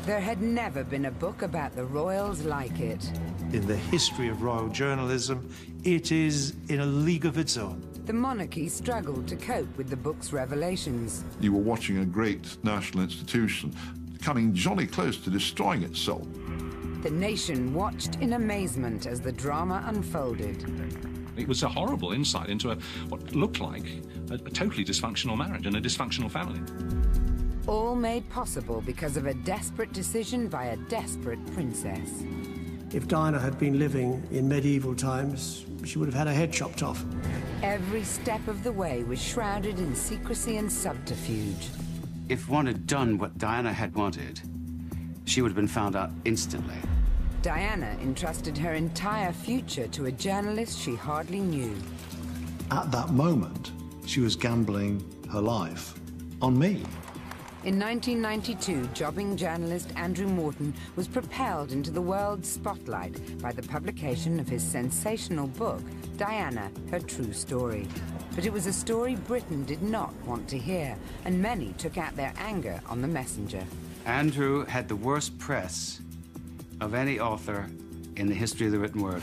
There had never been a book about the royals like it. In the history of royal journalism, it is in a league of its own. The monarchy struggled to cope with the book's revelations. You were watching a great national institution coming jolly close to destroying itself. The nation watched in amazement as the drama unfolded. It was a horrible insight into what looked like a totally dysfunctional marriage and a dysfunctional family. All made possible because of a desperate decision by a desperate princess. If Diana had been living in medieval times, she would have had her head chopped off. Every step of the way was shrouded in secrecy and subterfuge. If one had done what Diana had wanted, she would have been found out instantly. Diana entrusted her entire future to a journalist she hardly knew. At that moment, she was gambling her life on me. In 1992, jobbing journalist Andrew Morton was propelled into the world's spotlight by the publication of his sensational book, Diana, Her True Story. But it was a story Britain did not want to hear, and many took out their anger on the messenger. Andrew had the worst press of any author in the history of the written word.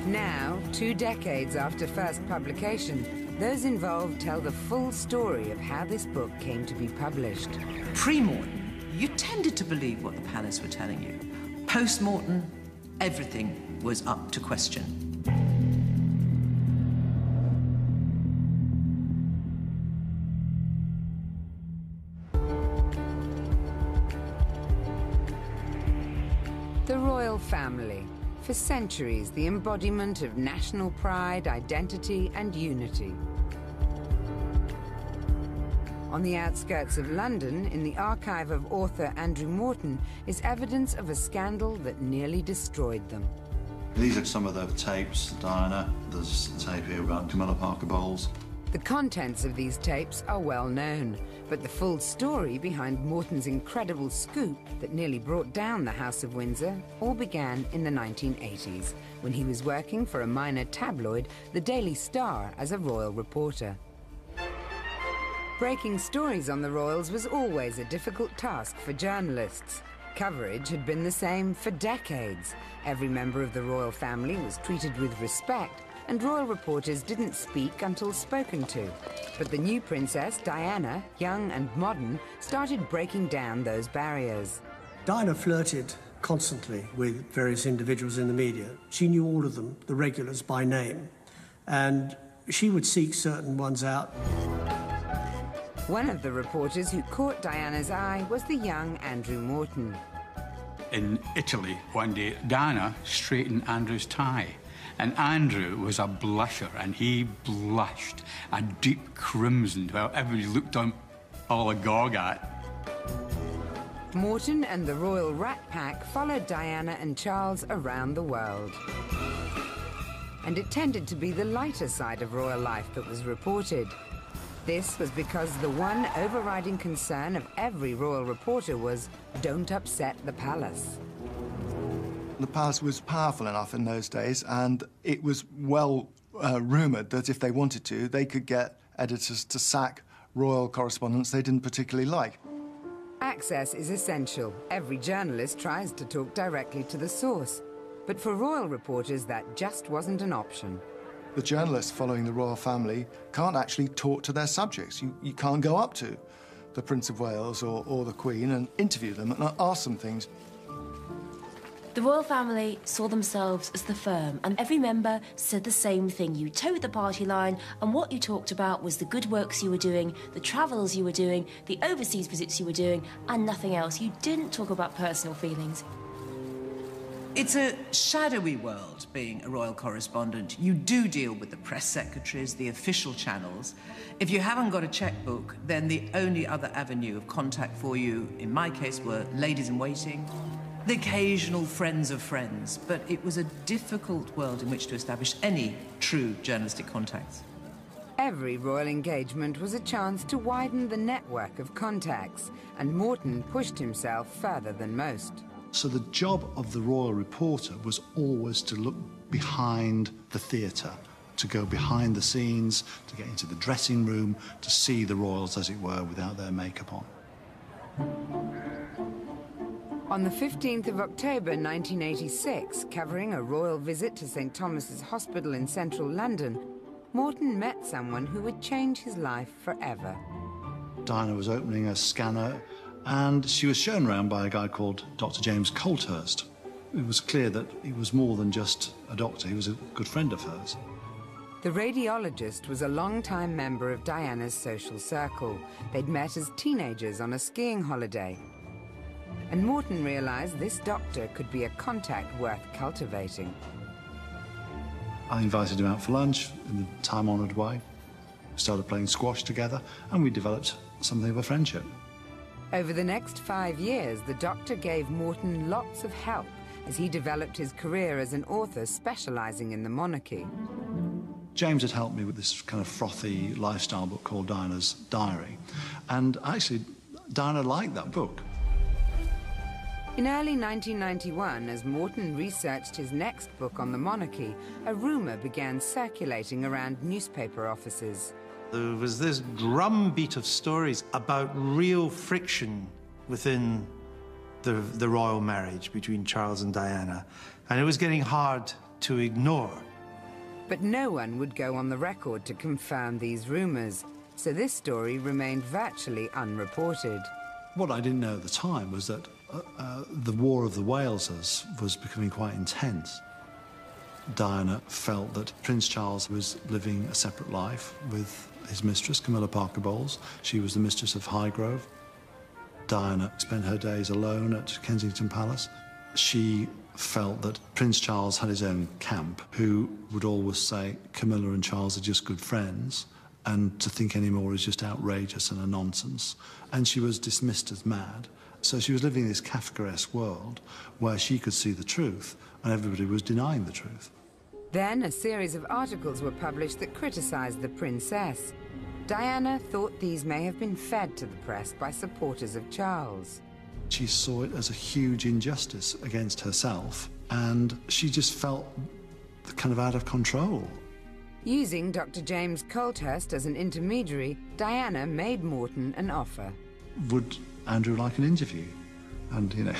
Now, 2 decades after first publication, those involved tell the full story of how this book came to be published. Pre-Morton, you tended to believe what the palace were telling you. Post-Morton, everything was up to question. The royal family. For centuries, the embodiment of national pride, identity, and unity. On the outskirts of London, in the archive of author Andrew Morton, is evidence of a scandal that nearly destroyed them. These are some of the tapes, Diana. There's a tape here about Camilla Parker Bowles. The contents of these tapes are well known, but the full story behind Morton's incredible scoop that nearly brought down the House of Windsor all began in the 1980s, when he was working for a minor tabloid, the Daily Star, as a royal reporter. Breaking stories on the royals was always a difficult task for journalists. Coverage had been the same for decades. Every member of the royal family was treated with respect, and royal reporters didn't speak until spoken to. But the new princess, Diana, young and modern, started breaking down those barriers. Diana flirted constantly with various individuals in the media. She knew all of them, the regulars, by name, and she would seek certain ones out. One of the reporters who caught Diana's eye was the young Andrew Morton. In Italy, one day, Diana straightened Andrew's tie. And Andrew was a blusher, and he blushed a deep crimson while everybody looked on all agog at. Morton and the Royal Rat Pack followed Diana and Charles around the world. And it tended to be the lighter side of royal life that was reported. This was because the one overriding concern of every royal reporter was, don't upset the palace. The palace was powerful enough in those days, and it was well rumoured that if they wanted to, they could get editors to sack royal correspondents they didn't particularly like. Access is essential. Every journalist tries to talk directly to the source. But for royal reporters, that just wasn't an option. The journalists following the royal family can't actually talk to their subjects. You can't go up to the Prince of Wales or the Queen and interview them and ask them things. The royal family saw themselves as the firm, and every member said the same thing. You towed the party line, and what you talked about was the good works you were doing, the travels you were doing, the overseas visits you were doing, and nothing else. You didn't talk about personal feelings. It's a shadowy world, being a royal correspondent. You do deal with the press secretaries, the official channels. If you haven't got a checkbook, then the only other avenue of contact for you, in my case, were ladies-in-waiting, the occasional friends of friends, but it was a difficult world in which to establish any true journalistic contacts. Every royal engagement was a chance to widen the network of contacts, and Morton pushed himself further than most. So the job of the royal reporter was always to look behind the theatre, to go behind the scenes, to get into the dressing room, to see the royals, as it were, without their makeup on. On the 15th of October 1986, covering a royal visit to St Thomas's Hospital in central London, Morton met someone who would change his life forever. Diana was opening a scanner, and she was shown around by a guy called Dr. James Colthurst. It was clear that he was more than just a doctor, he was a good friend of hers. The radiologist was a long-time member of Diana's social circle. They'd met as teenagers on a skiing holiday. And Morton realized this doctor could be a contact worth cultivating. I invited him out for lunch in the time-honoured way. We started playing squash together, and we developed something of a friendship. Over the next 5 years, the doctor gave Morton lots of help as he developed his career as an author specializing in the monarchy. James had helped me with this kind of frothy lifestyle book called Diana's Diary, and actually, Diana liked that book. In early 1991, as Morton researched his next book on the monarchy, a rumour began circulating around newspaper offices. There was this drumbeat of stories about real friction within the royal marriage between Charles and Diana, and it was getting hard to ignore. But no one would go on the record to confirm these rumours, so this story remained virtually unreported. What I didn't know at the time was that the War of the Walesers was becoming quite intense. Diana felt that Prince Charles was living a separate life with his mistress, Camilla Parker Bowles. She was the mistress of Highgrove. Diana spent her days alone at Kensington Palace. She felt that Prince Charles had his own camp, who would always say Camilla and Charles are just good friends, and to think any more is just outrageous and a nonsense. And she was dismissed as mad. So she was living in this Kafkaesque world where she could see the truth and everybody was denying the truth. Then a series of articles were published that criticised the princess. Diana thought these may have been fed to the press by supporters of Charles. She saw it as a huge injustice against herself, and she just felt kind of out of control. Using Dr. James Colthurst as an intermediary, Diana made Morton an offer. Would Andrew like an interview? And, you know,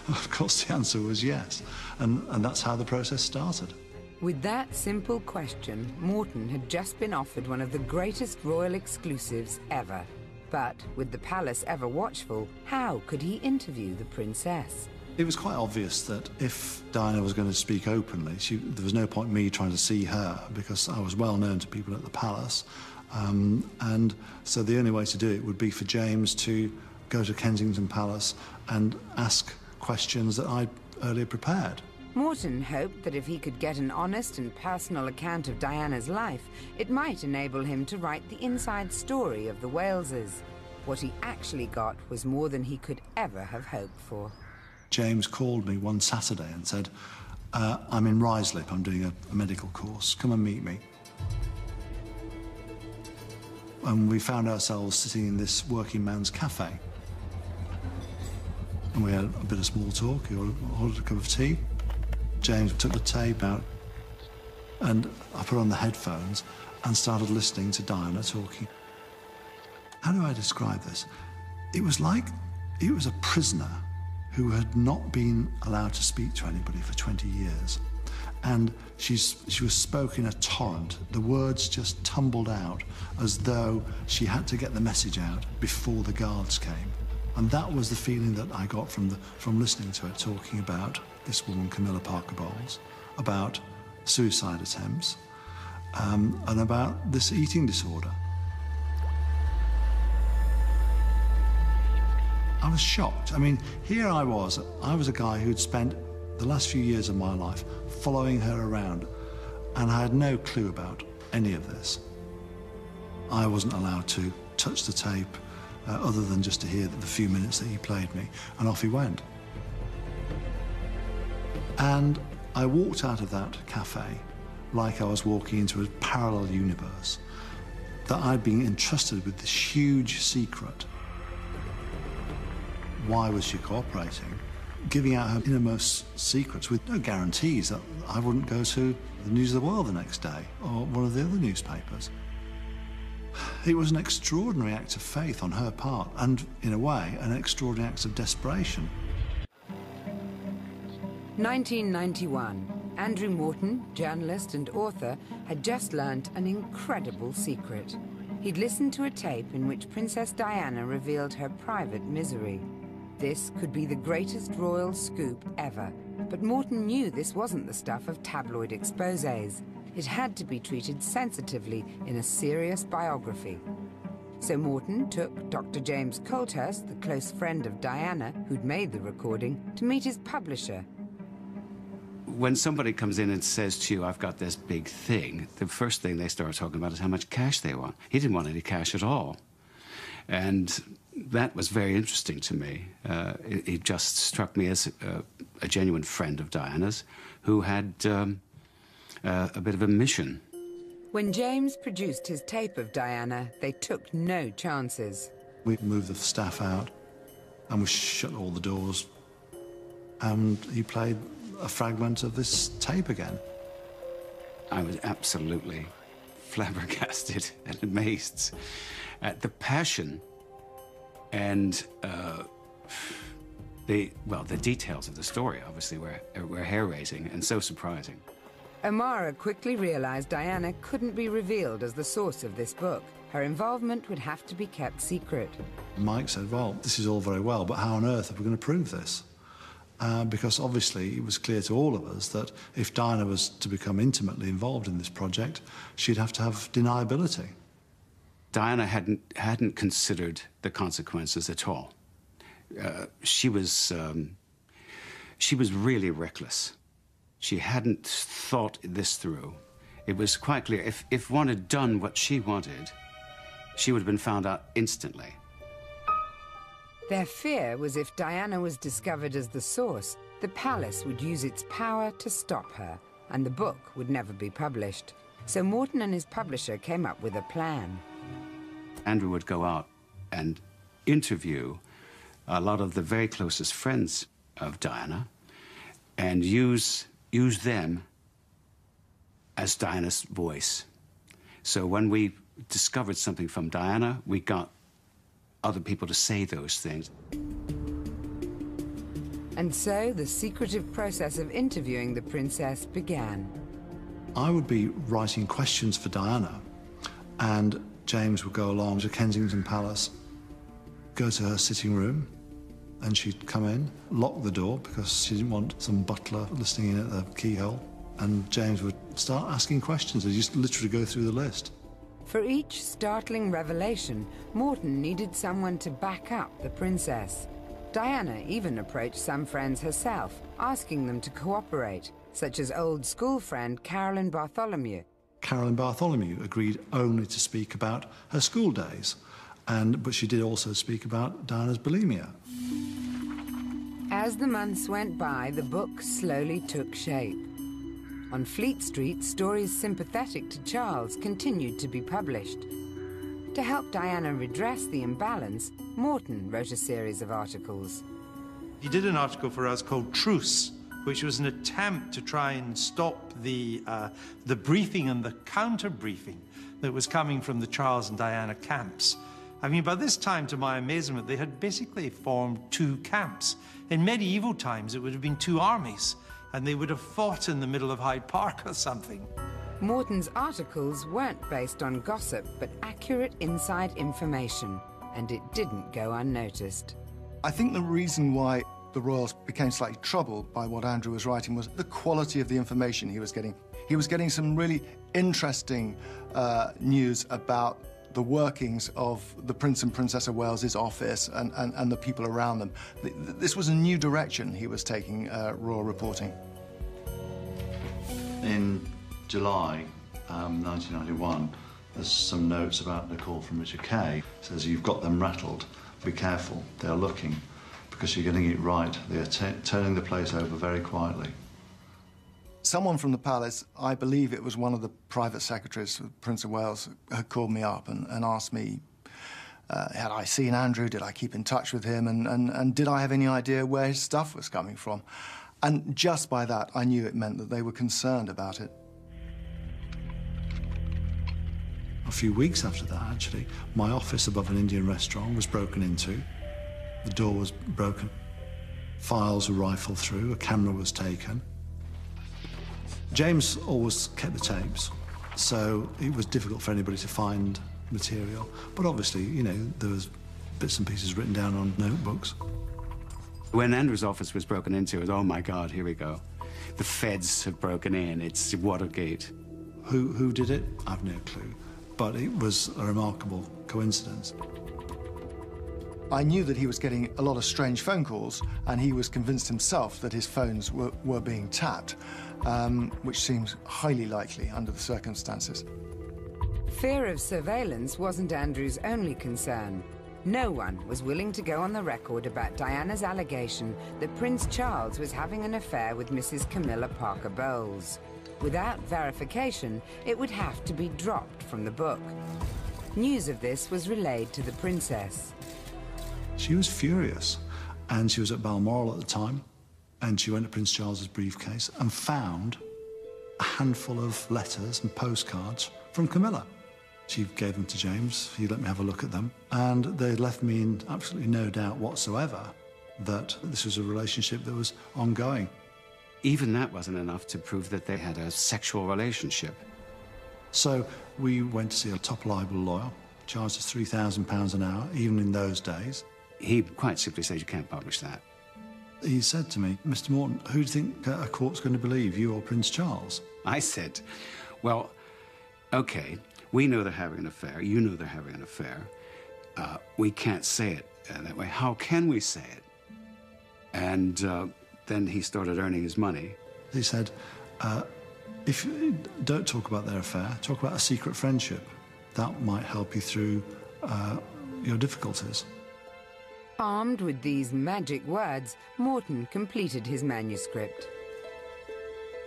of course the answer was yes. And that's how the process started. With that simple question, Morton had just been offered one of the greatest royal exclusives ever. But, with the palace ever watchful, how could he interview the princess? It was quite obvious that if Diana was going to speak openly, there was no point in me trying to see her, because I was well known to people at the palace. And so the only way to do it would be for James to go to Kensington Palace and ask questions that I'd earlier prepared. Morton hoped that if he could get an honest and personal account of Diana's life, it might enable him to write the inside story of the Walesers. What he actually got was more than he could ever have hoped for. James called me one Saturday and said, I'm in Ruislip, I'm doing a medical course, come and meet me. And we found ourselves sitting in this working man's cafe. And we had a bit of small talk, he ordered a cup of tea. James took the tape out and I put on the headphones and started listening to Diana talking. How do I describe this? It was like he was a prisoner who had not been allowed to speak to anybody for 20 years. And she was spoke in a torrent. The words just tumbled out as though she had to get the message out before the guards came. And that was the feeling that I got from listening to her talking about this woman, Camilla Parker Bowles, about suicide attempts, and about this eating disorder. I was shocked. I mean, here I was a guy who'd spent the last few years of my life following her around, and I had no clue about any of this. I wasn't allowed to touch the tape other than just to hear the few minutes that he played me, and off he went. And I walked out of that cafe like I was walking into a parallel universe, that I'd been entrusted with this huge secret. Why was she cooperating? Giving out her innermost secrets with no guarantees that I wouldn't go to the News of the World the next day or one of the other newspapers. It was an extraordinary act of faith on her part, and, in a way, an extraordinary act of desperation. 1991. Andrew Morton, journalist and author, had just learnt an incredible secret. He'd listened to a tape in which Princess Diana revealed her private misery. This could be the greatest royal scoop ever, but Morton knew this wasn't the stuff of tabloid exposés. It had to be treated sensitively in a serious biography. So Morton took Dr. James Colthurst, the close friend of Diana, who'd made the recording, to meet his publisher. When somebody comes in and says to you, I've got this big thing, the first thing they start talking about is how much cash they want. He didn't want any cash at all. And that was very interesting to me. It just struck me as a genuine friend of Diana's who had a bit of a mission. When James produced his tape of Diana, they took no chances. We moved the staff out and we shut all the doors, and he played a fragment of this tape again. I was absolutely flabbergasted and amazed at the passion and the details of the story, obviously, were hair-raising and so surprising. O'Mara quickly realized Diana couldn't be revealed as the source of this book. Her involvement would have to be kept secret. Mike said, well, this is all very well, but how on earth are we going to prove this? Because obviously it was clear to all of us that if Diana was to become intimately involved in this project, she'd have to have deniability. Diana hadn't considered the consequences at all. She was really reckless. She hadn't thought this through. It was quite clear if one had done what she wanted, she would have been found out instantly. Their fear was if Diana was discovered as the source, the palace would use its power to stop her, and the book would never be published. So Morton and his publisher came up with a plan. Andrew would go out and interview a lot of the very closest friends of Diana and use them as Diana's voice. So when we discovered something from Diana, we got other people to say those things. And so the secretive process of interviewing the princess began. I would be writing questions for Diana, and James would go along to Kensington Palace, go to her sitting room, and she'd come in, lock the door because she didn't want some butler listening in at the keyhole, and James would start asking questions. He'd just literally go through the list. For each startling revelation, Morton needed someone to back up the princess. Diana even approached some friends herself, asking them to cooperate, such as old school friend Carolyn Bartholomew. Carolyn Bartholomew agreed only to speak about her school days, but she did also speak about Diana's bulimia. As the months went by, the book slowly took shape. On Fleet Street, stories sympathetic to Charles continued to be published. To help Diana redress the imbalance, Morton wrote a series of articles. He did an article for us called Truce, which was an attempt to try and stop the briefing and the counter-briefing that was coming from the Charles and Diana camps. I mean, by this time, to my amazement, they had basically formed two camps. In medieval times, it would have been two armies, and they would have fought in the middle of Hyde Park or something. Morton's articles weren't based on gossip, but accurate inside information, and it didn't go unnoticed. I think the reason why the royals became slightly troubled by what Andrew was writing was the quality of the information he was getting. He was getting some really interesting news about the workings of the Prince and Princess of Wales's office and the people around them. This was a new direction he was taking royal reporting. In July 1991, there's some notes about the call from Richard Kay. It says, you've got them rattled. Be careful. They're looking. Because you're getting it right. They're turning the place over very quietly. Someone from the palace, I believe it was one of the private secretaries of Prince of Wales, had called me up and asked me, had I seen Andrew, did I keep in touch with him, and did I have any idea where his stuff was coming from? And just by that, I knew it meant that they were concerned about it. A few weeks after that, actually, my office above an Indian restaurant was broken into. The door was broken. Files were rifled through, a camera was taken. James always kept the tapes, so it was difficult for anybody to find material. But obviously, you know, there was bits and pieces written down on notebooks. When Andrew's office was broken into, it was, oh my God, here we go. The feds have broken in, it's Watergate. Who did it? I've no clue. But it was a remarkable coincidence. I knew that he was getting a lot of strange phone calls, and he was convinced himself that his phones were being tapped, which seems highly likely under the circumstances. Fear of surveillance wasn't Andrew's only concern. No one was willing to go on the record about Diana's allegation that Prince Charles was having an affair with Mrs. Camilla Parker Bowles. Without verification, it would have to be dropped from the book. News of this was relayed to the princess. She was furious, and she was at Balmoral at the time, and she went to Prince Charles's briefcase and found a handful of letters and postcards from Camilla. She gave them to James, he let me have a look at them, and they left me in absolutely no doubt whatsoever that this was a relationship that was ongoing. Even that wasn't enough to prove that they had a sexual relationship. So we went to see a top libel lawyer, charged us £3,000 an hour, even in those days. He quite simply said, you can't publish that. He said to me, Mr. Morton, who do you think a court's going to believe, you or Prince Charles? I said, well, OK, we know they're having an affair, you know they're having an affair. We can't say it that way. How can we say it? And then he started earning his money. He said, if you don't talk about their affair, talk about a secret friendship. That might help you through your difficulties. Armed with these magic words, Morton completed his manuscript.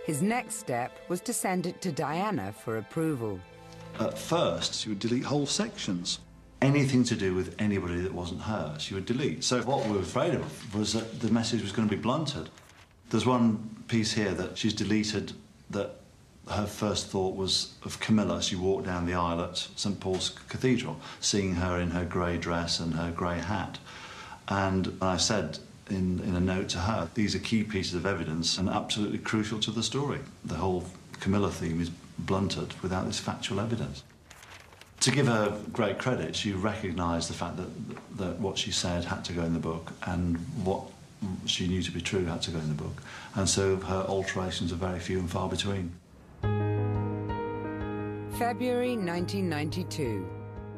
His next step was to send it to Diana for approval. At first, she would delete whole sections. Anything to do with anybody that wasn't her, she would delete. So what we were afraid of was that the message was going to be blunted. There's one piece here that she's deleted that her first thought was of Camilla. She walked down the aisle at St Paul's Cathedral, seeing her in her grey dress and her grey hat. And I said in a note to her, these are key pieces of evidence and absolutely crucial to the story. The whole Camilla theme is blunted without this factual evidence. To give her great credit, she recognised the fact that what she said had to go in the book and what she knew to be true had to go in the book. And so her alterations are very few and far between. February 1992.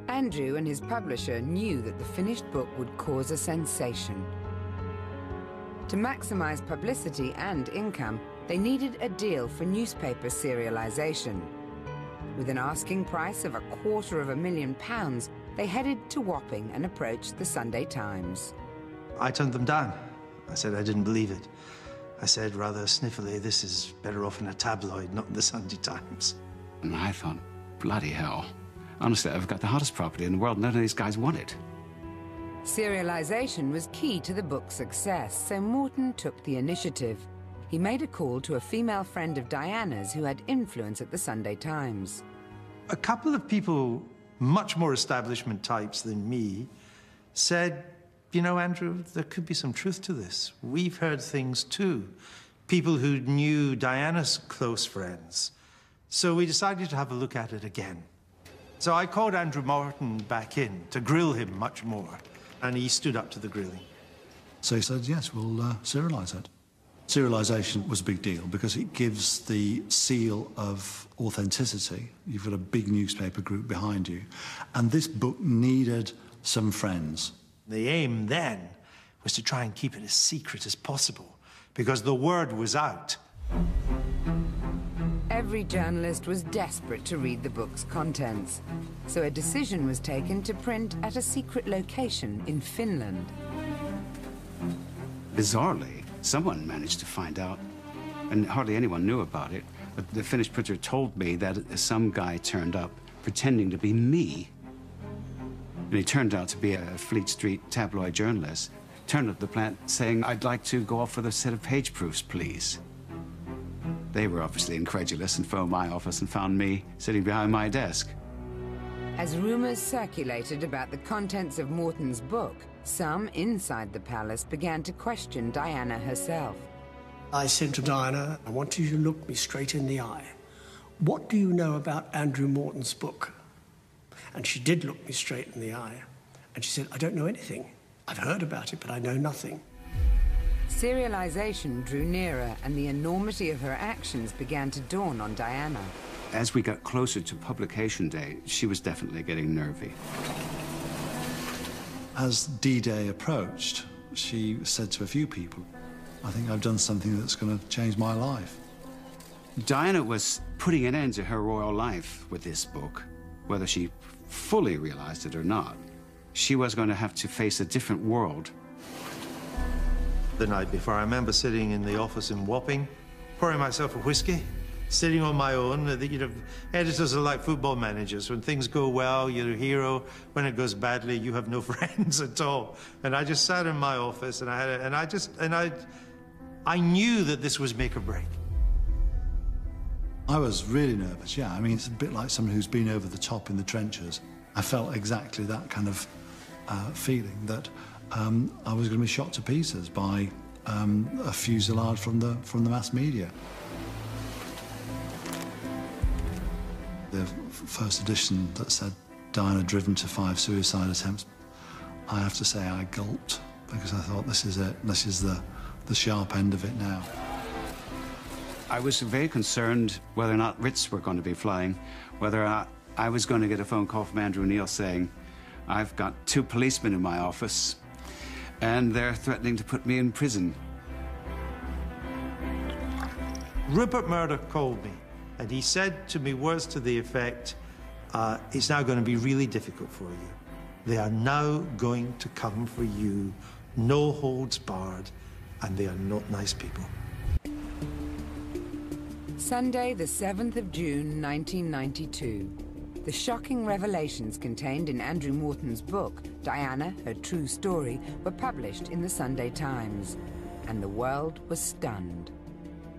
Andrew and his publisher knew that the finished book would cause a sensation. To maximise publicity and income, they needed a deal for newspaper serialisation. With an asking price of £250,000, they headed to Wapping and approached the Sunday Times. I turned them down. I said I didn't believe it. I said rather sniffily, this is better off in a tabloid, not in the Sunday Times. And I thought, bloody hell. Honestly, I've got the hottest property in the world. None of these guys want it. Serialisation was key to the book's success, so Morton took the initiative. He made a call to a female friend of Diana's who had influence at the Sunday Times. A couple of people, much more establishment types than me, said, you know, Andrew, there could be some truth to this. We've heard things too. People who knew Diana's close friends. So we decided to have a look at it again. So I called Andrew Morton back in to grill him much more, and he stood up to the grilling. So he said, yes, we'll serialise it. Serialisation was a big deal because it gives the seal of authenticity. You've got a big newspaper group behind you. And this book needed some friends. The aim then was to try and keep it as secret as possible, because the word was out. Every journalist was desperate to read the book's contents, so a decision was taken to print at a secret location in Finland. Bizarrely, someone managed to find out, and hardly anyone knew about it, but the Finnish printer told me that some guy turned up pretending to be me. And he turned out to be a Fleet Street tabloid journalist. Turned up the plant saying, I'd like to go off with a set of page proofs, please. They were obviously incredulous and phoned my office and found me sitting behind my desk. As rumours circulated about the contents of Morton's book, some inside the palace began to question Diana herself. I said to Diana, I want you to look me straight in the eye. What do you know about Andrew Morton's book? And she did look me straight in the eye. And she said, I don't know anything. I've heard about it, but I know nothing. Serialization drew nearer, and the enormity of her actions began to dawn on Diana. As we got closer to publication day, she was definitely getting nervy. As D-Day approached, she said to a few people, I think I've done something that's going to change my life. Diana was putting an end to her royal life with this book, whether she fully realized it or not. She was going to have to face a different world. The night before, I remember sitting in the office in Wapping, pouring myself a whiskey, sitting on my own. You know, editors are like football managers. When things go well, you're a hero. When it goes badly, you have no friends at all. And I just sat in my office, and I knew that this was make or break. I was really nervous, yeah. I mean, it's a bit like someone who's been over the top in the trenches. I felt exactly that kind of feeling that I was going to be shot to pieces by a fusillade from the mass media. The first edition that said Diana driven to 5 suicide attempts, I have to say I gulped, because I thought, this is it. This is the sharp end of it now. I was very concerned whether or not writs were going to be flying, whether I was going to get a phone call from Andrew Neil saying, I've got 2 policemen in my office, and they're threatening to put me in prison. Rupert Murdoch called me, and he said to me words to the effect, it's now going to be really difficult for you. They are now going to come for you, no holds barred, and they are not nice people. Sunday, the 7th of June, 1992. The shocking revelations contained in Andrew Morton's book, Diana, Her True Story, were published in the Sunday Times, and the world was stunned.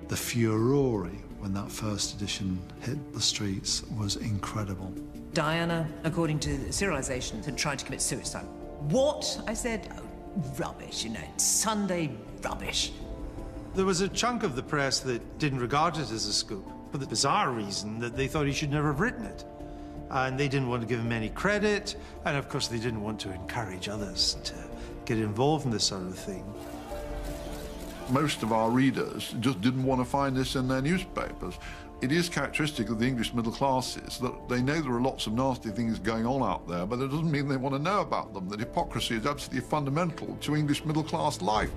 The furore when that first edition hit the streets was incredible. Diana, according to serialization, had tried to commit suicide. What? I said, oh, rubbish, you know, Sunday rubbish. There was a chunk of the press that didn't regard it as a scoop, for the bizarre reason that they thought he should never have written it. And they didn't want to give him any credit, and of course they didn't want to encourage others to get involved in this sort of thing. Most of our readers just didn't want to find this in their newspapers. It is characteristic of the English middle classes that they know there are lots of nasty things going on out there, but it doesn't mean they want to know about them. That hypocrisy is absolutely fundamental to English middle class life.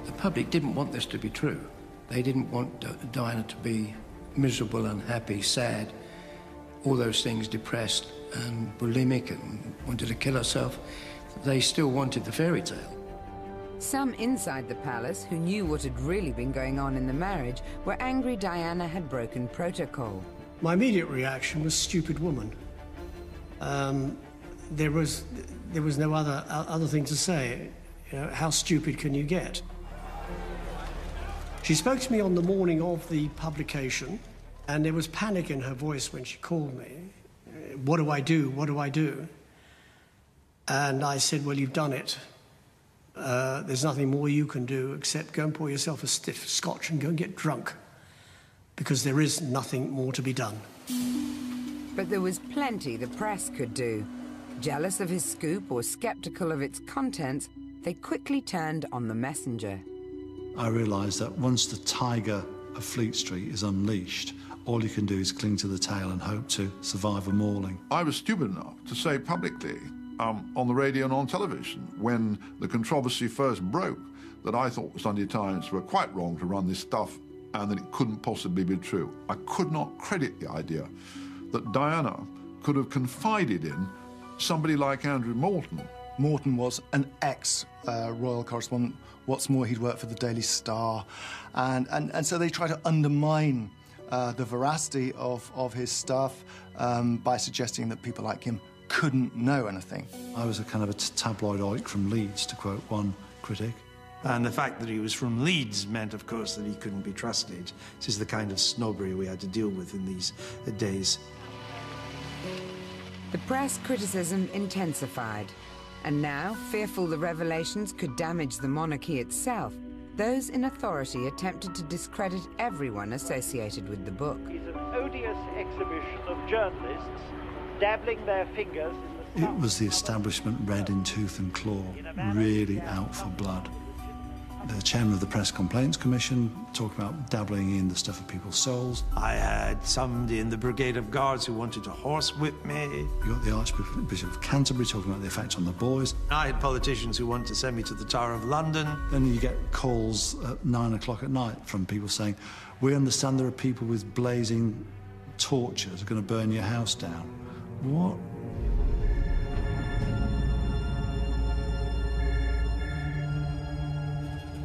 The public didn't want this to be true. They didn't want Diana to be miserable, unhappy, sad, all those things, depressed and bulimic and wanted to kill herself. They still wanted the fairy tale. Some inside the palace, who knew what had really been going on in the marriage, were angry Diana had broken protocol. My immediate reaction was stupid woman. There was no other thing to say. You know, how stupid can you get? She spoke to me on the morning of the publication, and there was panic in her voice when she called me. What do I do? What do I do? And I said, well, you've done it. There's nothing more you can do except go and pour yourself a stiff scotch and go and get drunk, because there is nothing more to be done. But there was plenty the press could do. Jealous of his scoop or skeptical of its contents, they quickly turned on the messenger. I realised that once the tiger of Fleet Street is unleashed, all you can do is cling to the tail and hope to survive a mauling. I was stupid enough to say publicly on the radio and on television, when the controversy first broke, that I thought the Sunday Times were quite wrong to run this stuff and that it couldn't possibly be true. I could not credit the idea that Diana could have confided in somebody like Andrew Morton. Morton was an ex-royal correspondent. What's more, he'd worked for the Daily Star. And so they try to undermine the veracity of his stuff by suggesting that people like him couldn't know anything. I was a kind of a tabloid oik from Leeds, to quote one critic. And the fact that he was from Leeds meant, of course, that he couldn't be trusted. This is the kind of snobbery we had to deal with in these days. The press criticism intensified, and now, fearful the revelations could damage the monarchy itself, those in authority attempted to discredit everyone associated with the book. It's an odious exhibition of journalists dabbling their fingers in the... It was the establishment red in tooth and claw, really out for blood. The chairman of the Press Complaints Commission talked about dabbling in the stuff of people's souls. I had somebody in the Brigade of Guards who wanted to horsewhip me. You got the Archbishop of Canterbury talking about the effect on the boys. I had politicians who wanted to send me to the Tower of London. Then you get calls at 9 o'clock at night from people saying, we understand there are people with blazing torches going to burn your house down. What?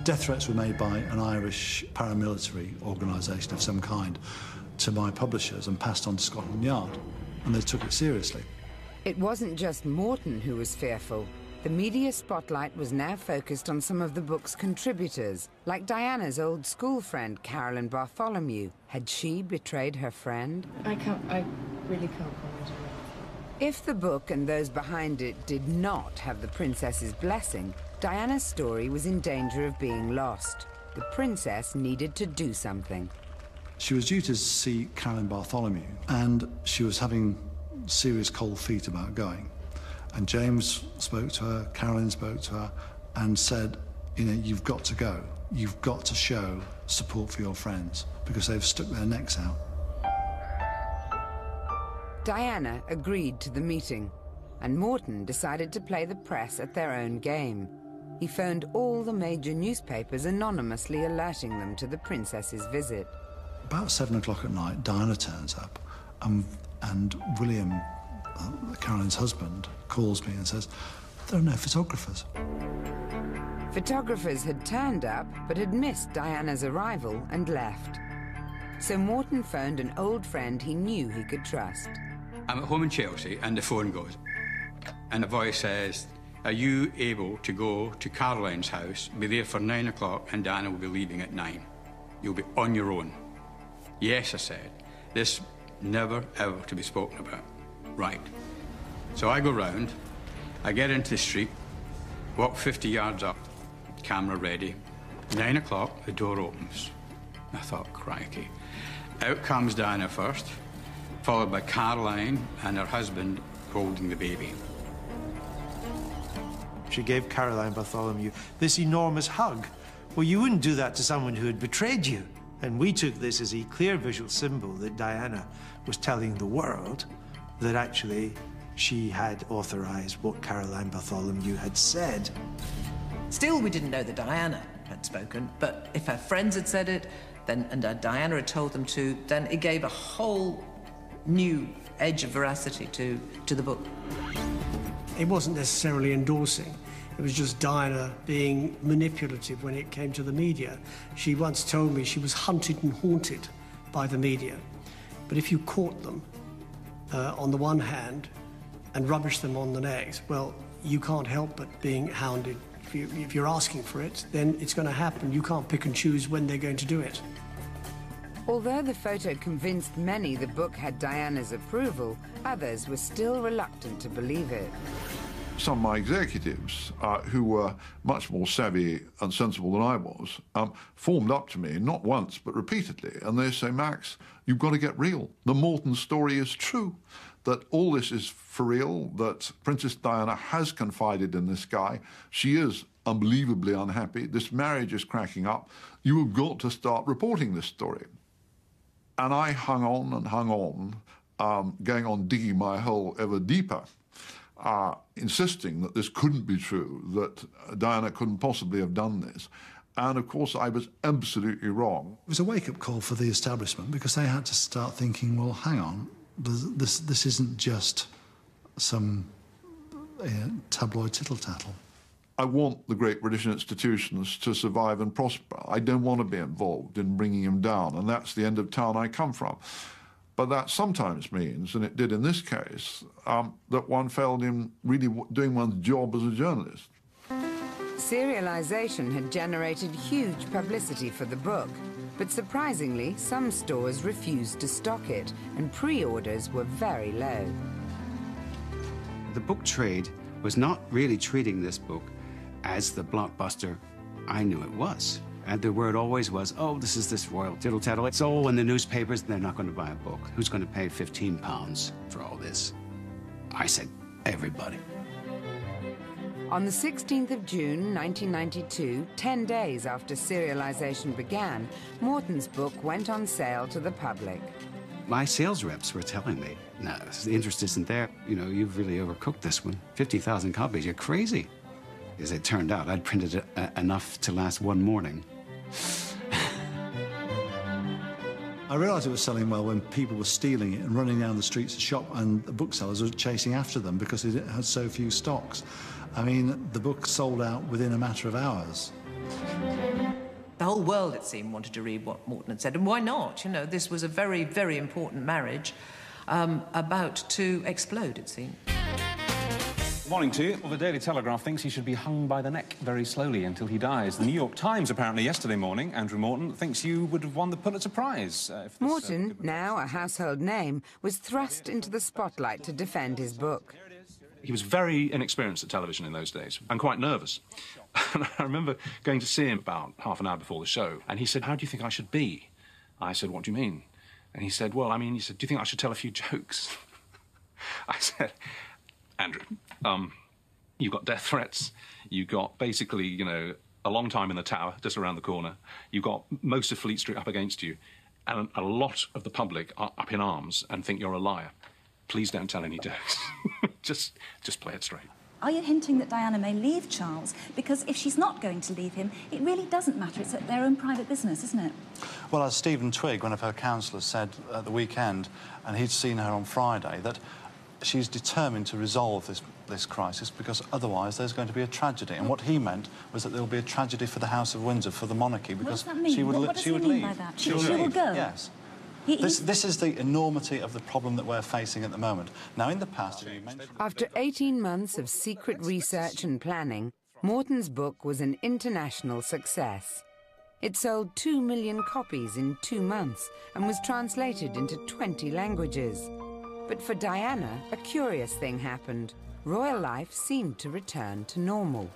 Death threats were made by an Irish paramilitary organisation of some kind to my publishers and passed on to Scotland Yard, and they took it seriously. It wasn't just Morton who was fearful. The media spotlight was now focused on some of the book's contributors, like Diana's old school friend, Carolyn Bartholomew. Had she betrayed her friend? I really can't comment on that. If the book and those behind it did not have the princess's blessing, Diana's story was in danger of being lost. The princess needed to do something. She was due to see Carolyn Bartholomew, and she was having serious cold feet about going. And James spoke to her, Carolyn spoke to her, and said, you know, you've got to go. You've got to show support for your friends, because they've stuck their necks out. Diana agreed to the meeting, and Morton decided to play the press at their own game. He phoned all the major newspapers anonymously alerting them to the princess's visit. About 7 o'clock at night, Diana turns up, and William, Carolyn's husband, calls me and says, there are no photographers. Photographers had turned up, but had missed Diana's arrival and left. So Morton phoned an old friend he knew he could trust. I'm at home in Chelsea, and the phone goes. And the voice says, are you able to go to Caroline's house, be there for 9 o'clock, and Diana will be leaving at 9? You'll be on your own. Yes, I said. This never, ever to be spoken about. Right. So I go round, I get into the street, walk 50 yards up, camera ready. 9 o'clock, the door opens. I thought, crikey. Out comes Diana first, followed by Caroline and her husband holding the baby. She gave Caroline Bartholomew this enormous hug. Well, you wouldn't do that to someone who had betrayed you. And we took this as a clear visual symbol that Diana was telling the world that actually she had authorized what Caroline Bartholomew had said. Still, we didn't know that Diana had spoken, but if her friends had said it, then, and Diana had told them to, then it gave a whole new edge of veracity to the book. It wasn't necessarily endorsing. It was just Diana being manipulative when it came to the media. She once told me she was hunted and haunted by the media. But if you caught them on the one hand and rubbish them on the next, well, you can't help but being hounded. If you're asking for it, then it's going to happen. You can't pick and choose when they're going to do it. Although the photo convinced many the book had Diana's approval, others were still reluctant to believe it. Some of my executives, who were much more savvy and sensible than I was, formed up to me, not once, but repeatedly, and they say, Max, you've got to get real. The Morton story is true, that all this is for real, that Princess Diana has confided in this guy. She is unbelievably unhappy. This marriage is cracking up. You have got to start reporting this story. And I hung on and hung on, going on digging my hole ever deeper, insisting that this couldn't be true, that Diana couldn't possibly have done this. And, of course, I was absolutely wrong. It was a wake-up call for the establishment because they had to start thinking, well, hang on, this isn't just some tabloid tittle-tattle. I want the great British institutions to survive and prosper. I don't want to be involved in bringing them down, and that's the end of town I come from. But that sometimes means, and it did in this case, that one failed in really doing one's job as a journalist. Serialization had generated huge publicity for the book, but surprisingly, some stores refused to stock it, and pre-orders were very low. The book trade was not really treating this book as the blockbuster I knew it was. And the word always was, oh, this is this royal tittle-tattle. It's all in the newspapers, they're not going to buy a book. Who's going to pay £15 for all this? I said, everybody. On the 16th of June, 1992, 10 days after serialization began, Morton's book went on sale to the public. My sales reps were telling me, no, the interest isn't there. You know, you've really overcooked this one. 50,000 copies, you're crazy. As it turned out, I'd printed enough to last one morning. I realised it was selling well when people were stealing it and running down the streets of the shop, and the booksellers were chasing after them because it had so few stocks. I mean, the book sold out within a matter of hours. The whole world, it seemed, wanted to read what Morton had said, and why not? You know, this was a very, very important marriage about to explode, it seemed. Morning to you. Well, the Daily Telegraph thinks he should be hung by the neck very slowly until he dies. The New York Times, apparently yesterday morning, Andrew Morton, thinks you would have won the Pulitzer Prize. If this, Morton, now a household name, was thrust into the spotlight to defend his book. He was very inexperienced at television in those days and quite nervous. And I remember going to see him about half an hour before the show, and he said, "How do you think I should be?" I said, "What do you mean?" And he said, "Well, I mean," he said, "do you think I should tell a few jokes?" I said, "Andrew, you've got death threats, you've got basically, you know, a long time in the Tower, just around the corner, you've got most of Fleet Street up against you, and a lot of the public are up in arms and think you're a liar. Please don't tell any jokes." Just play it straight. Are you hinting that Diana may leave Charles? Because if she's not going to leave him, it really doesn't matter. It's their own private business, isn't it? Well, as Stephen Twigg, one of her counsellors, said at the weekend, and he'd seen her on Friday, that she's determined to resolve this crisis because otherwise there's going to be a tragedy. And what he meant was that there will be a tragedy for the House of Windsor, for the monarchy, because what does that mean? she would, what does she he would mean leave. by that? She will go? Yes. This is the enormity of the problem that we're facing at the moment. Now, in the past, you mentioned... After 18 months of secret research and planning, Morton's book was an international success. It sold 2 million copies in 2 months and was translated into 20 languages. But for Diana, a curious thing happened. Royal life seemed to return to normal.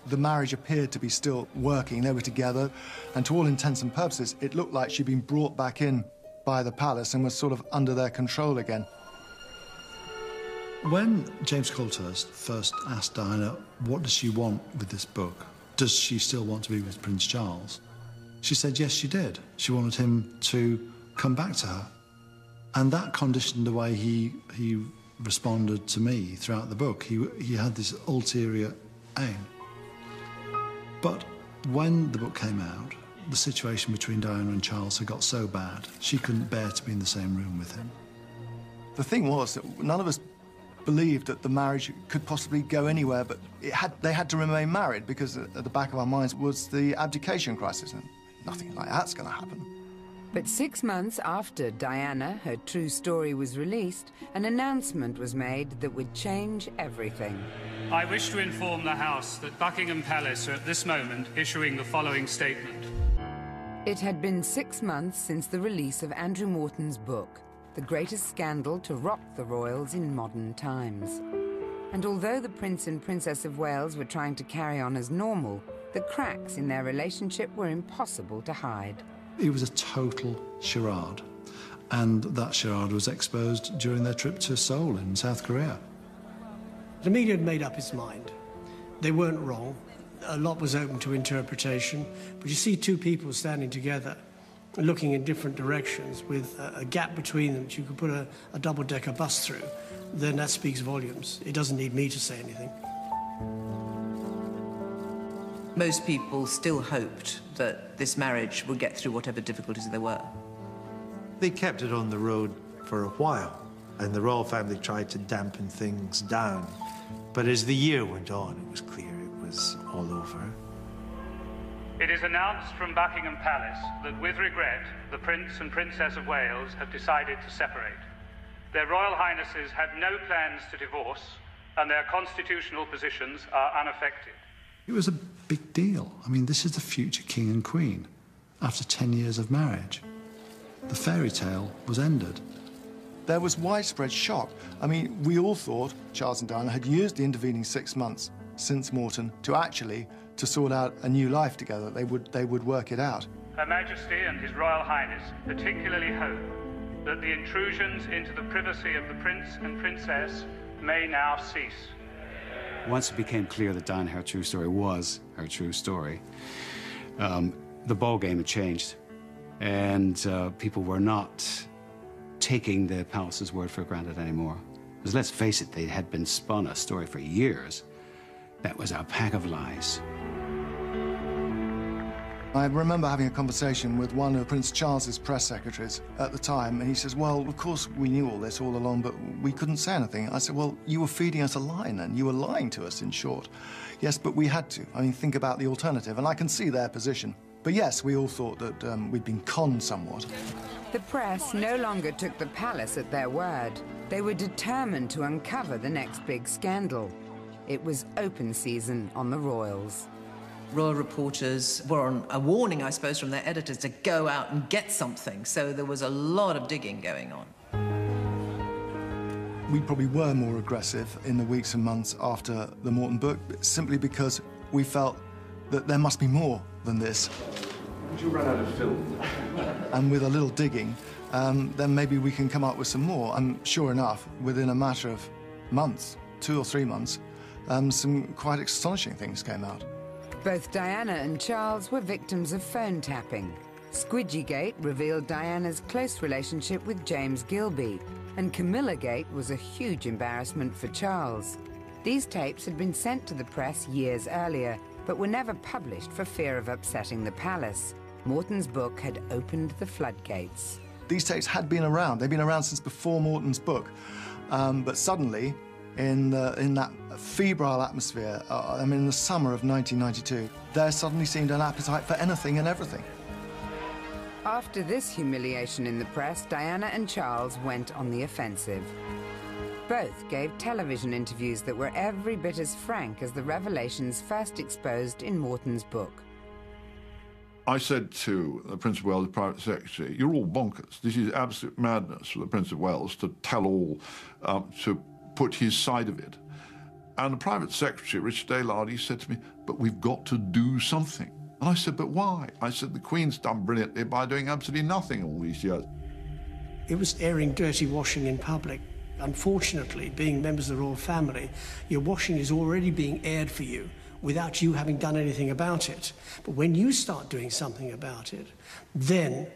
The marriage appeared to be still working. They were together, and to all intents and purposes, it looked like she'd been brought back in by the palace and was sort of under their control again. When James Colthurst first asked Diana what does she want with this book, does she still want to be with Prince Charles, she said yes, she did. She wanted him to come back to her. And that conditioned the way he responded to me throughout the book. He had this ulterior aim. But when the book came out, the situation between Diana and Charles had got so bad, she couldn't bear to be in the same room with him. The thing was that none of us believed that the marriage could possibly go anywhere, but they had to remain married because at the back of our minds was the abdication crisis, and nothing like that's going to happen. But 6 months after Diana, her true story, was released, an announcement was made that would change everything. I wish to inform the House that Buckingham Palace are at this moment issuing the following statement. It had been 6 months since the release of Andrew Morton's book, the greatest scandal to rock the royals in modern times. And although the Prince and Princess of Wales were trying to carry on as normal, the cracks in their relationship were impossible to hide. It was a total charade, and that charade was exposed during their trip to Seoul in South Korea. The media had made up its mind. They weren't wrong. A lot was open to interpretation, but you see 2 people standing together, looking in different directions with a gap between them that you could put a double-decker bus through, then that speaks volumes. It doesn't need me to say anything. Most people still hoped that this marriage would get through whatever difficulties there were. They kept it on the road for a while, and the royal family tried to dampen things down. But as the year went on, it was clear it was all over. It is announced from Buckingham Palace that, with regret, the Prince and Princess of Wales have decided to separate. Their Royal Highnesses have no plans to divorce, and their constitutional positions are unaffected. It was a big deal. I mean, this is the future king and queen after 10 years of marriage. The fairy tale was ended. there was widespread shock. I mean, we all thought Charles and Diana had used the intervening 6 months since Morton to sort out a new life together. They would work it out. Her Majesty and His Royal Highness particularly hope that the intrusions into the privacy of the Prince and Princess may now cease. Once it became clear that Diana, her true story, was her true story, the ball game had changed, and people were not taking the palace's word for granted anymore. Because let's face it, they had been spun a story for years that was a pack of lies. I remember having a conversation with one of Prince Charles's press secretaries at the time, and he says, well, of course we knew all this all along, but we couldn't say anything. I said, well, you were feeding us a lie then. You were lying to us, in short. Yes, but we had to. I mean, think about the alternative, and I can see their position. But yes, we all thought that we'd been conned somewhat. The press no longer took the palace at their word. They were determined to uncover the next big scandal. It was open season on the royals. Royal reporters were on a warning, I suppose, from their editors to go out and get something, so there was a lot of digging going on. We probably were more aggressive in the weeks and months after the Morton book, simply because we felt that there must be more than this. Would you run out of film? And with a little digging, then maybe we can come up with some more. And sure enough, within a matter of months, 2 or 3 months, some quite astonishing things came out. Both Diana and Charles were victims of phone tapping. Squidgygate revealed Diana's close relationship with James Gilby, and Camillagate was a huge embarrassment for Charles. These tapes had been sent to the press years earlier, but were never published for fear of upsetting the palace. Morton's book had opened the floodgates. These tapes had been around. They'd been around since before Morton's book. But suddenly, in that febrile atmosphere, in the summer of 1992, there suddenly seemed an appetite for anything and everything. After this humiliation in the press, Diana and Charles went on the offensive. Both gave television interviews that were every bit as frank as the revelations first exposed in Morton's book. I said to the Prince of Wales' private secretary, you're all bonkers. This is absolute madness for the Prince of Wales to tell all, to put his side of it. And the private secretary, Richard Aylard, he said to me, but we've got to do something. And I said, but why? I said, the Queen's done brilliantly by doing absolutely nothing all these years. It was airing dirty washing in public. Unfortunately, being members of the royal family, your washing is already being aired for you without you having done anything about it. But when you start doing something about it, then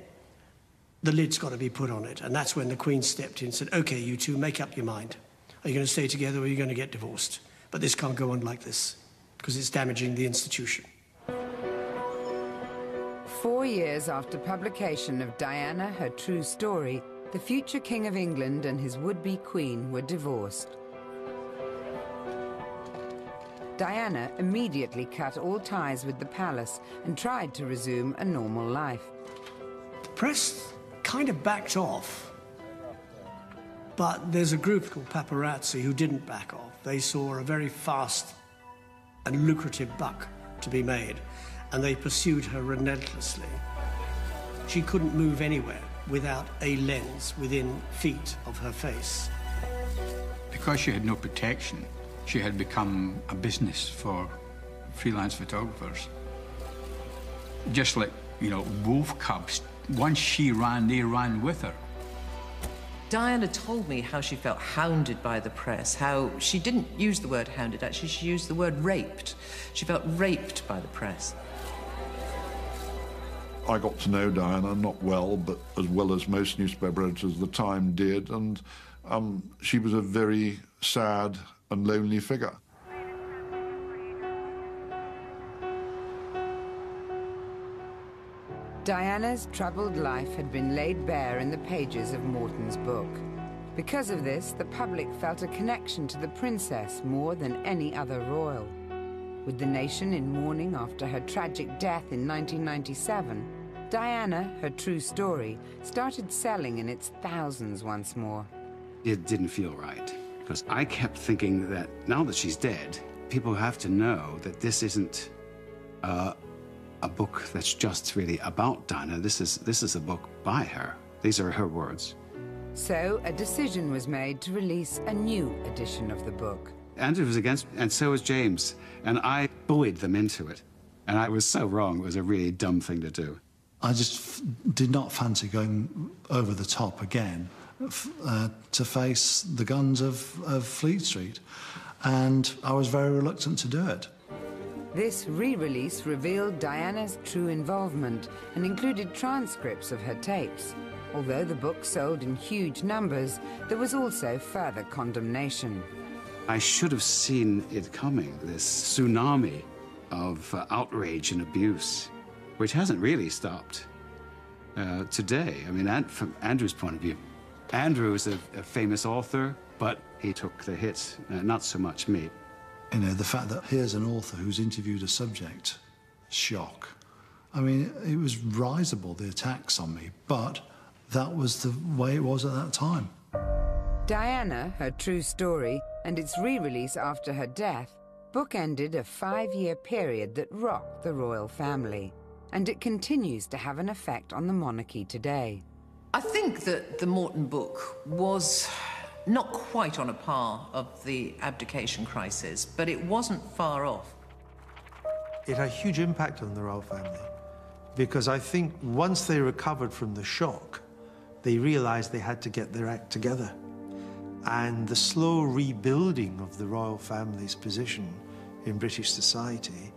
the lid's got to be put on it. And that's when the Queen stepped in and said, OK, you two, make up your mind. Are you going to stay together or are you going to get divorced? But this can't go on like this, because it's damaging the institution. 4 years after publication of Diana, Her True Story, the future King of England and his would-be Queen were divorced. Diana immediately cut all ties with the palace and tried to resume a normal life. The press kind of backed off, but there's a group called Paparazzi who didn't back off. They saw a very fast and lucrative buck to be made, and they pursued her relentlessly. She couldn't move anywhere without a lens within feet of her face. Because she had no protection, she had become a business for freelance photographers. Just like, you know, wolf cubs. Once she ran, they ran with her. Diana told me how she felt hounded by the press, how she didn't use the word hounded, actually, she used the word raped. She felt raped by the press. I got to know Diana, not well, but as well as most newspaper editors of the time did, and she was a very sad and lonely figure. Diana's troubled life had been laid bare in the pages of Morton's book. Because of this, the public felt a connection to the princess more than any other royal. With the nation in mourning after her tragic death in 1997, Diana, Her True Story, started selling in its thousands once more. It didn't feel right, because I kept thinking that now that she's dead, people have to know that this isn't a book that's just really about Diana. This is a book by her. These are her words. So a decision was made to release a new edition of the book. Andrew was against, and so was James, and I buoyed them into it. And I was so wrong. It was a really dumb thing to do. I just did not fancy going over the top again to face the guns of Fleet Street, and I was very reluctant to do it. This re-release revealed Diana's true involvement and included transcripts of her tapes. Although the book sold in huge numbers, there was also further condemnation. I should have seen it coming, this tsunami of outrage and abuse, which hasn't really stopped today. I mean, from Andrew's point of view, Andrew is a famous author, but he took the hit, not so much me. You know, the fact that here's an author who's interviewed a subject, shock. I mean, it was risible, the attacks on me, but that was the way it was at that time. Diana, her true story, and its re-release after her death, bookended a 5-year period that rocked the royal family, and it continues to have an effect on the monarchy today. I think that the Morton book was not quite on a par of the abdication crisis, but it wasn't far off. It had a huge impact on the royal family, because I think once they recovered from the shock, they realized they had to get their act together. And the slow rebuilding of the royal family's position in British society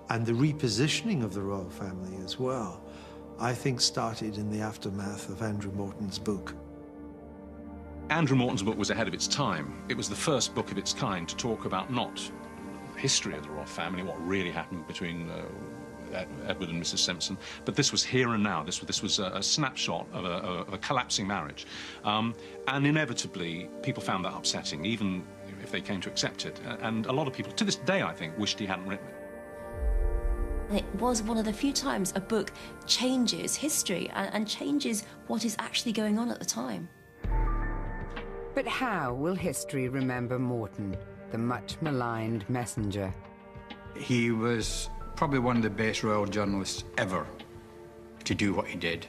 and the repositioning of the royal family as well, I think started in the aftermath of Andrew Morton's book. Andrew Morton's book was ahead of its time. It was the first book of its kind to talk about not the history of the royal family, what really happened between Edward and Mrs. Simpson, but this was here and now. This was a snapshot of a collapsing marriage. And inevitably, people found that upsetting, even if they came to accept it. And a lot of people, to this day, I think, wished he hadn't written it. It was one of the few times a book changes history and changes what is actually going on at the time. But how will history remember Morton, the much maligned messenger? He was probably one of the best royal journalists ever to do what he did.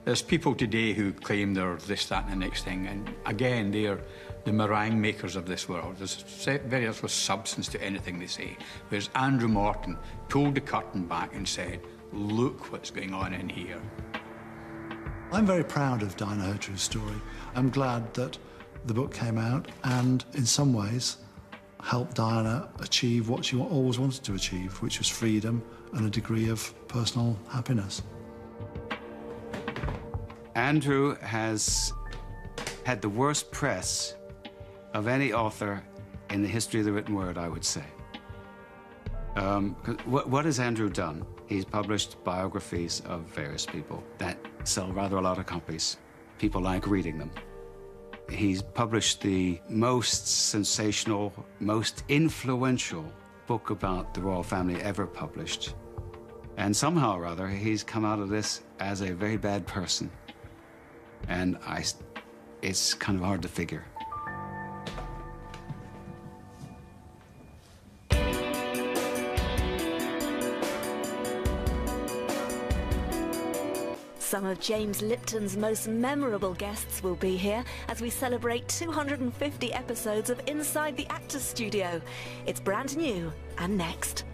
There's people today who claim they're this, that, and the next thing, and again, they're the meringue makers of this world. There's very little substance to anything they say. Whereas Andrew Morton pulled the curtain back and said, look what's going on in here. I'm very proud of Diana, her true story. I'm glad that the book came out and, in some ways, helped Diana achieve what she always wanted to achieve, which was freedom and a degree of personal happiness. Andrew has had the worst press of any author in the history of the written word, I would say. What has Andrew done? He's published biographies of various people that sell rather a lot of copies. People like reading them. He's published the most sensational, most influential book about the royal family ever published. And somehow or other, he's come out of this as a very bad person. And it's kind of hard to figure. Some of James Lipton's most memorable guests will be here as we celebrate 250 episodes of Inside the Actors Studio. It's brand new and next.